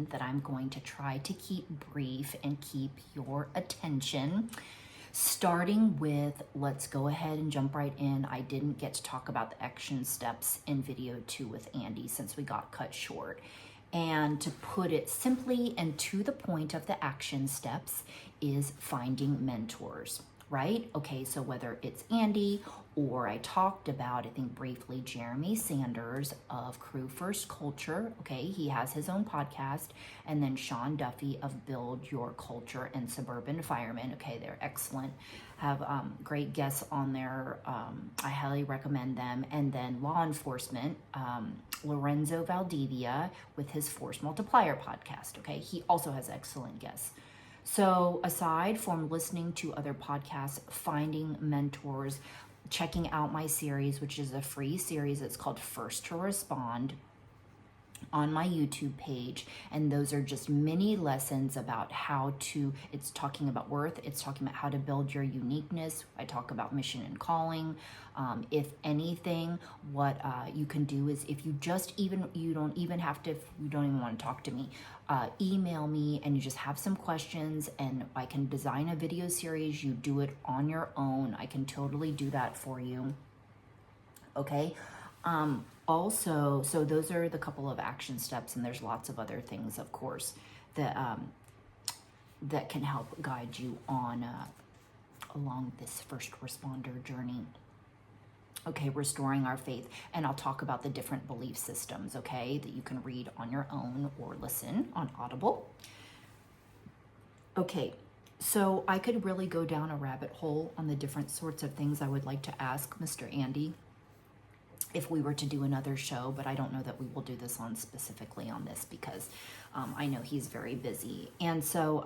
lesson that I'm going to try to keep brief and keep your attention. Starting with, let's go ahead and jump right in. I didn't get to talk about the action steps in video 2 with Andy since we got cut short. And to put it simply and to the point of the action steps is finding mentors, right? Okay, so whether it's Andy or I talked about, I think briefly, Jeremy Sanders of Crew First Culture. Okay, he has his own podcast. And then Sean Duffy of Build Your Culture and Suburban Fireman. Okay, they're excellent. Have great guests on there. I highly recommend them. And then law enforcement, Lorenzo Valdivia with his Force Multiplier podcast. Okay, he also has excellent guests. So aside from listening to other podcasts, finding mentors, checking out my series, which is a free series, it's called First to Respond, on my YouTube page, and those are just mini lessons about how to, it's talking about worth, it's talking about how to build your uniqueness. I talk about mission and calling. If anything, what you can do is, if you you don't even want to talk to me, email me and you just have some questions and I can design a video series. You do it on your own. I can totally do that for you. Okay. Also, so those are the couple of action steps, and there's lots of other things, of course, that that can help guide you on along this first responder journey. Okay, restoring our faith, and I'll talk about the different belief systems, okay, that you can read on your own or listen on Audible. Okay, so I could really go down a rabbit hole on the different sorts of things I would like to ask Mr. Andy if we were to do another show, but I don't know that we will do this on specifically on this because I know he's very busy. And so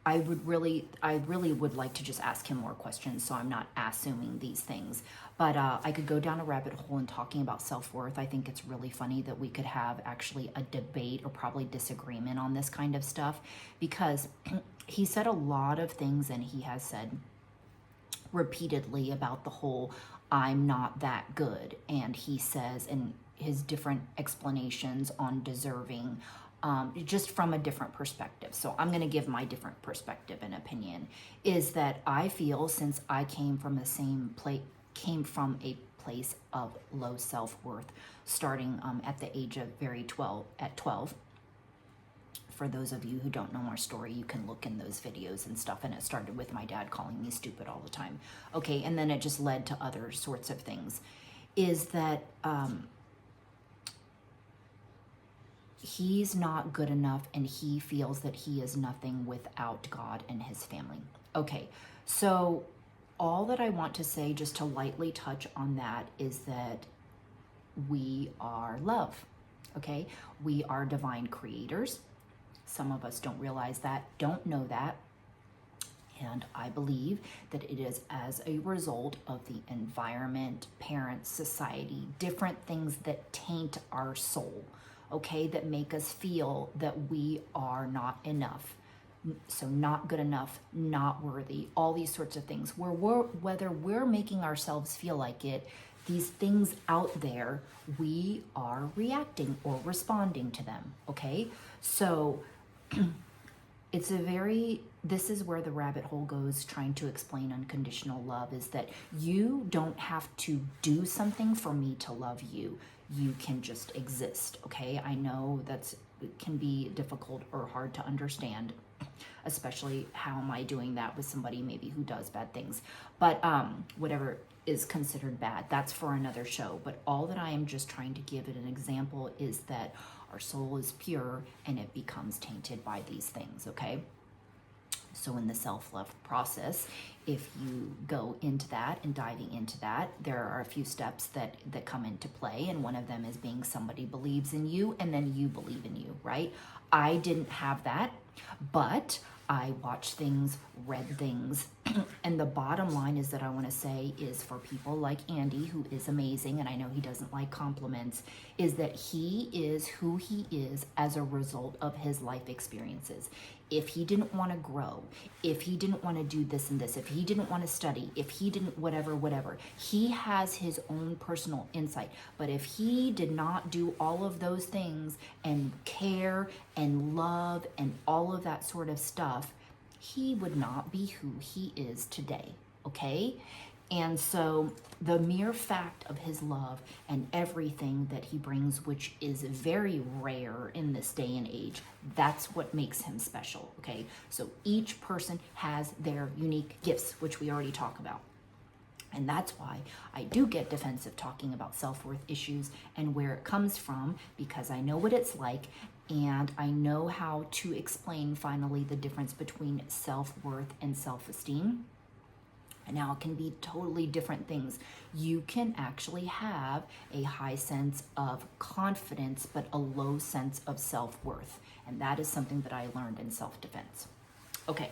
I really would like to just ask him more questions, so I'm not assuming these things. But I could go down a rabbit hole in talking about self-worth. I think it's really funny that we could have actually a debate or probably disagreement on this kind of stuff, because he said a lot of things, and he has said repeatedly about the whole I'm not that good. And he says in his different explanations on deserving, just from a different perspective. So I'm going to give my different perspective and opinion, is that I feel, since I came from a place of low self-worth, starting at the age of 12. For those of you who don't know my story, you can look in those videos and stuff. And it started with my dad calling me stupid all the time. Okay, and then it just led to other sorts of things. Is that he's not good enough, and he feels that he is nothing without God and his family. Okay, so all that I want to say, just to lightly touch on that, is that we are love. Okay, we are divine creators. Some of us don't realize that, don't know that. And I believe that it is as a result of the environment, parents, society, different things that taint our soul, okay, that make us feel that we are not enough. So not good enough, not worthy, all these sorts of things. Whether we're making ourselves feel like it, these things out there, we are reacting or responding to them, okay? So this is where the rabbit hole goes, trying to explain unconditional love, is that you don't have to do something for me to love you. You can just exist, okay? I know it can be difficult or hard to understand, especially how am I doing that with somebody maybe who does bad things. But whatever is considered bad, that's for another show. But all that I am just trying to give it an example is that our soul is pure and it becomes tainted by these things, okay? So in the self-love process, if you go into that and diving into that, there are a few steps that come into play. And one of them is being somebody believes in you and then you believe in you, right? I didn't have that. But I watch things, read things, and the bottom line is that I want to say is for people like Andy, who is amazing, and I know he doesn't like compliments, is that he is who he is as a result of his life experiences. If he didn't want to grow, if he didn't want to do this and this, if he didn't want to study, if he didn't whatever, he has his own personal insight. But if he did not do all of those things and care and love and all of that sort of stuff, he would not be who he is today, okay? And so the mere fact of his love and everything that he brings, which is very rare in this day and age, that's what makes him special, okay? So each person has their unique gifts, which we already talk about. And that's why I do get defensive talking about self-worth issues and where it comes from, because I know what it's like, and I know how to explain finally the difference between self-worth and self-esteem. And now it can be totally different things. You can actually have a high sense of confidence, but a low sense of self-worth. And that is something that I learned in self-defense. Okay,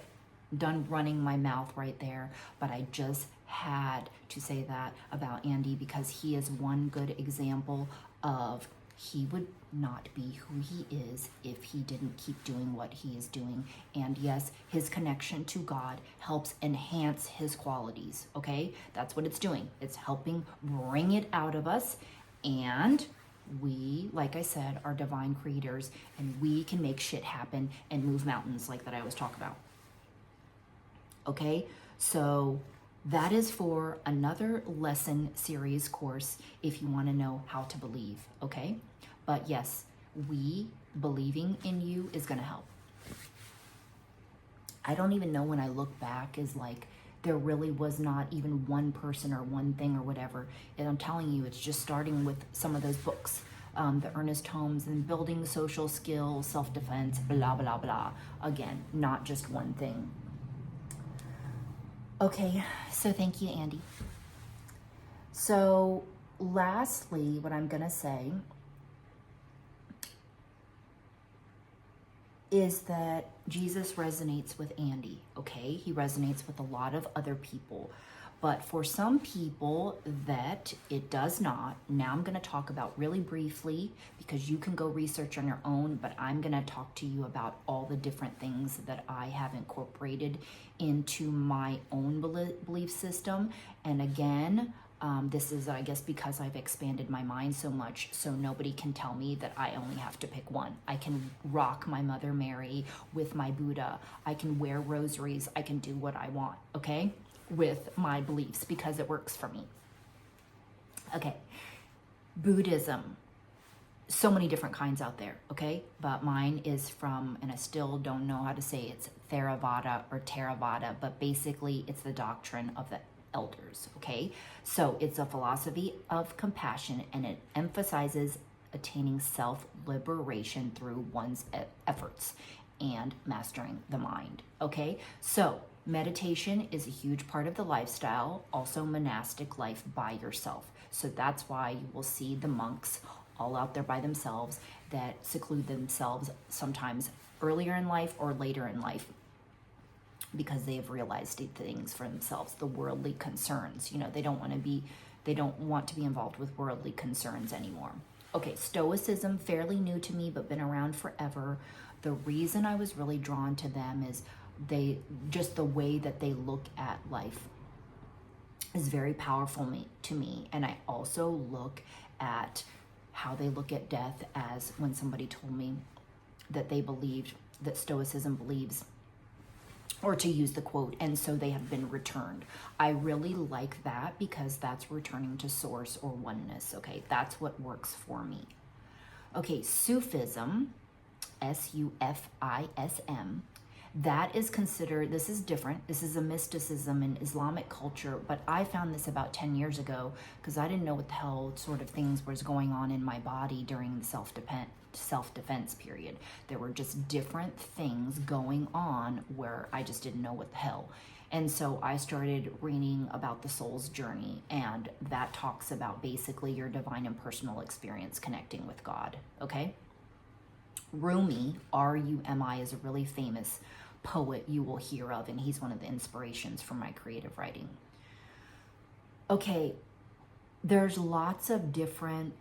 done running my mouth right there, but I just had to say that about Andy because he is one good example of he would not be who he is if he didn't keep doing what he is doing. And yes, his connection to God helps enhance his qualities, okay? That's what it's doing. It's helping bring it out of us. And we, like I said, are divine creators, and we can make shit happen and move mountains like that I always talk about. Okay? So that is for another lesson series course if you want to know how to believe, okay? But yes, we believing in you is going to help. I don't even know when I look back is like there really was not even one person or one thing or whatever. And I'm telling you, it's just starting with some of those books, the Ernest Holmes and Building Social Skills, Self-Defense, blah, blah, blah. Again, not just one thing. Okay, so thank you, Andy. So lastly, what I'm going to say is that Jesus resonates with Andy, okay? He resonates with a lot of other people. But for some people that it does not, now I'm going to talk about really briefly because you can go research on your own, but I'm going to talk to you about all the different things that I have incorporated into my own belief system. And again, this is, I guess, because I've expanded my mind so much, so nobody can tell me that I only have to pick one. I can rock my Mother Mary with my Buddha. I can wear rosaries. I can do what I want, okay? With my beliefs because it works for me. Okay, Buddhism. So many different kinds out there, okay? But mine is from, and I still don't know how to say it's Theravada or Theravada, but basically it's the doctrine of the elders, okay? So it's a philosophy of compassion, and it emphasizes attaining self-liberation through one's efforts and mastering the mind, okay? So meditation is a huge part of the lifestyle, also monastic life by yourself. So that's why you will see the monks all out there by themselves that seclude themselves sometimes earlier in life or later in life because they have realized things for themselves, the worldly concerns. You know, they don't want to be involved with worldly concerns anymore. Okay, Stoicism, fairly new to me, but been around forever. The reason I was really drawn to them is just the way that they look at life is very powerful to me. And I also look at how they look at death as when somebody told me that they believed that Stoicism believes, or to use the quote, and so they have been returned. I really like that because that's returning to source or oneness, okay? That's what works for me. Okay, Sufism, Sufism, that is considered, this is different. This is a mysticism in Islamic culture, but I found this about 10 years ago because I didn't know what the hell sort of things was going on in my body during the self-defense period. There were just different things going on where I just didn't know what the hell. And so I started reading about the soul's journey, and that talks about basically your divine and personal experience connecting with God, okay? Rumi, R-U-M-I, is a really famous poet you will hear of, and he's one of the inspirations for my creative writing. Okay, there's lots of different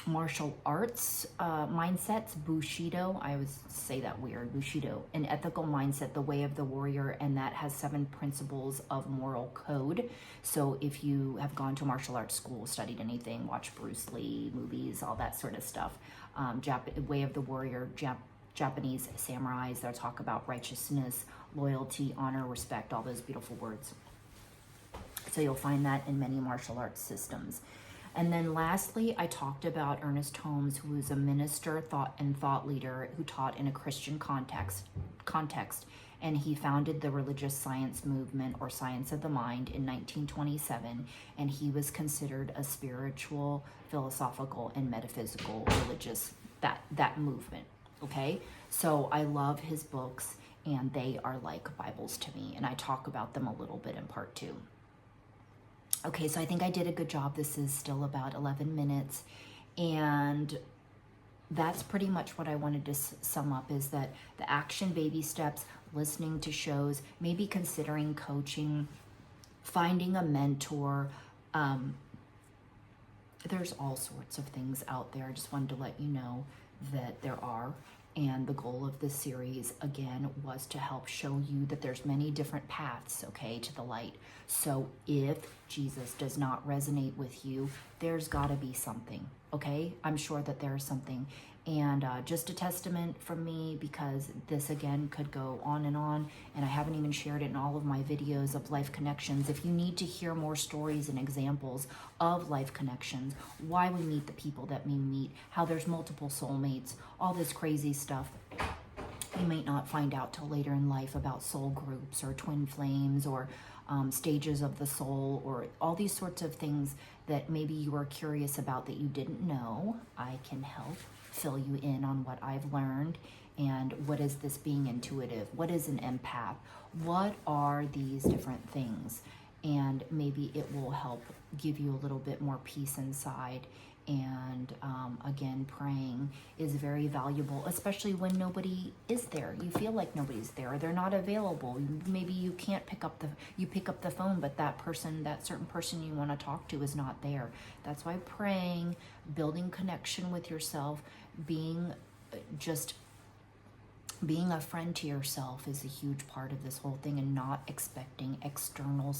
martial arts mindsets. Bushido, I always say that weird, Bushido, an ethical mindset, the way of the warrior, and that has 7 principles of moral code. So if you have gone to martial arts school, studied anything, watched Bruce Lee movies, all that sort of stuff, way of the warrior, Japanese samurais, they'll talk about righteousness, loyalty, honor, respect, all those beautiful words. So you'll find that in many martial arts systems. And then lastly, I talked about Ernest Holmes, who was a minister, thought leader who taught in a Christian context, and he founded the religious science movement, or science of the mind, in 1927, and he was considered a spiritual, philosophical, and metaphysical religious, that movement, okay? So I love his books, and they are like Bibles to me, and I talk about them a little bit in part 2. Okay, so I think I did a good job. This is still about 11 minutes, and that's pretty much what I wanted to sum up, is that the action baby steps, listening to shows, maybe considering coaching, finding a mentor. There's all sorts of things out there. I just wanted to let you know that there are. And the goal of this series, again, was to help show you that there's many different paths, okay, to the light. So if Jesus does not resonate with you, there's got to be something, okay? I'm sure that there's something. And just a testament from me, because this, again, could go on, and I haven't even shared it in all of my videos of life connections. If you need to hear more stories and examples of life connections, why we meet the people that we meet, how there's multiple soulmates, all this crazy stuff, you may not find out till later in life about soul groups or twin flames or stages of the soul, or all these sorts of things that maybe you are curious about that you didn't know. I can help fill you in on what I've learned, and what is this being intuitive, what is an empath, what are these different things, and maybe it will help give you a little bit more peace inside. And again, praying is very valuable, especially when nobody is there. You feel like nobody's there, they're not available. Maybe you can't pick up the phone, but that certain person you want to talk to is not there. That's why praying, building connection with yourself, being a friend to yourself is a huge part of this whole thing, and not expecting external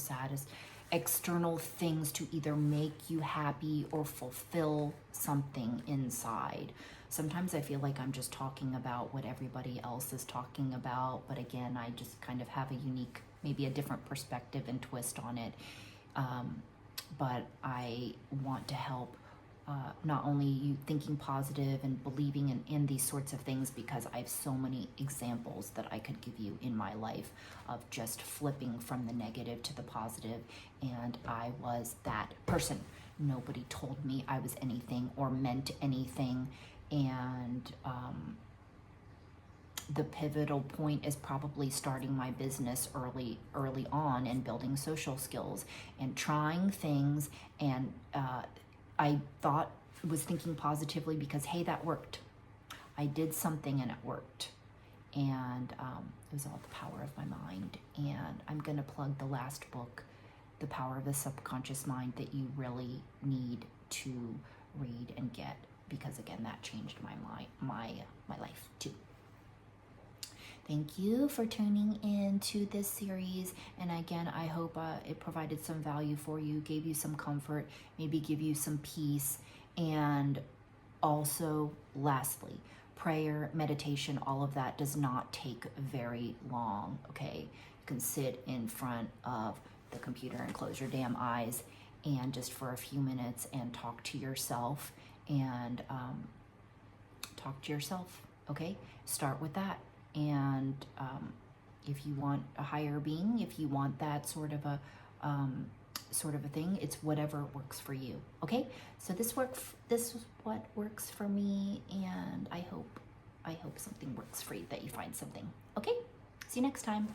things to either make you happy or fulfill something inside. Sometimes I feel like I'm just talking about what everybody else is talking about, but again, I just kind of have a unique, maybe a different perspective and twist on it. But I want to help not only you thinking positive and believing in these sorts of things, because I have so many examples that I could give you in my life of just flipping from the negative to the positive, and I was that person. Nobody told me I was anything or meant anything, and the pivotal point is probably starting my business early on and building social skills and trying things, and I was thinking positively because, hey, that worked. I did something and it worked. And it was all the power of my mind. And I'm going to plug the last book, The Power of the Subconscious Mind, that you really need to read and get, because again, that changed my life too. Thank you for tuning in to this series. And again, I hope it provided some value for you, gave you some comfort, maybe give you some peace. And also, lastly, prayer, meditation, all of that does not take very long, okay? You can sit in front of the computer and close your damn eyes and just for a few minutes and talk to yourself and okay? Start with that. And if you want a higher being, if you want that sort of a thing, it's whatever works for you. Okay, so this is what works for me, and I hope something works for you, that you find something. Okay, see you next time.